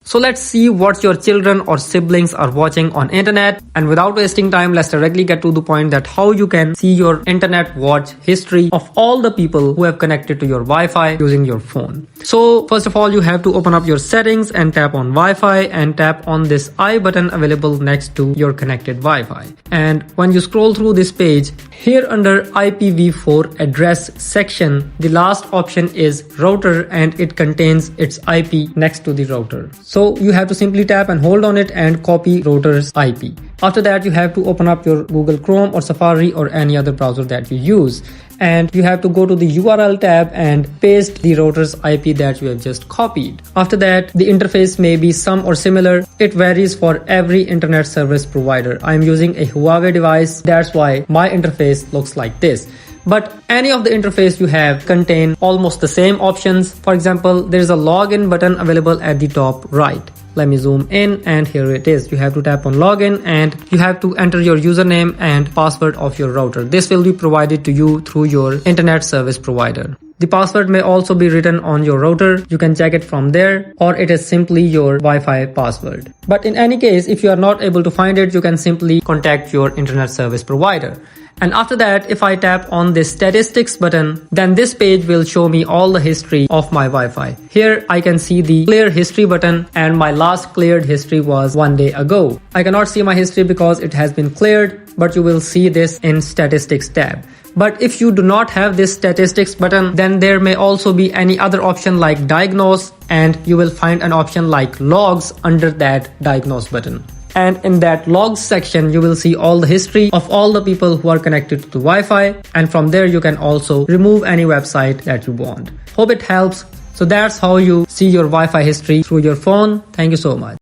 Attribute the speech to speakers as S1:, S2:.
S1: So let's see what your children or siblings are watching on internet. And without wasting time, let's directly get to the point that how you can see your internet watch history of all the people who have connected to your Wi-Fi using your phone. So first of all, you have to open up your settings and tap on Wi-Fi and tap on this I button available next to your connected Wi-Fi. And when you scroll through this page, here under IPv4 address section, the last option is router and it contains its IP next to the router. So you have to simply tap and hold on it and copy router's IP. After that, you have to open up your Google Chrome or Safari or any other browser that you use. And you have to go to the URL tab and paste the router's IP that you have just copied. After that, the interface may be some or similar. It varies for every internet service provider. I'm using a Huawei device. That's why my interface looks like this. But any of the interface you have contain almost the same options. For example, there is a login button available at the top right. Let me zoom in and here it is. You have to tap on login and you have to enter your username and password of your router. This will be provided to you through your internet service provider. The password may also be written on your router. You can check it from there, or it is simply your Wi-Fi password. But in any case, if you are not able to find it, you can simply contact your internet service provider. And after that, if I tap on this statistics button, then this page will show me all the history of my Wi-Fi. Here I can see the clear history button and my last cleared history was 1 day ago. I cannot see my history because it has been cleared, but you will see this in statistics tab. But if you do not have this statistics button, then there may also be any other option like diagnose, and you will find an option like logs under that diagnose button. And in that logs section, you will see all the history of all the people who are connected to Wi-Fi. And from there, you can also remove any website that you want. Hope it helps. So that's how you see your Wi-Fi history through your phone. Thank you so much.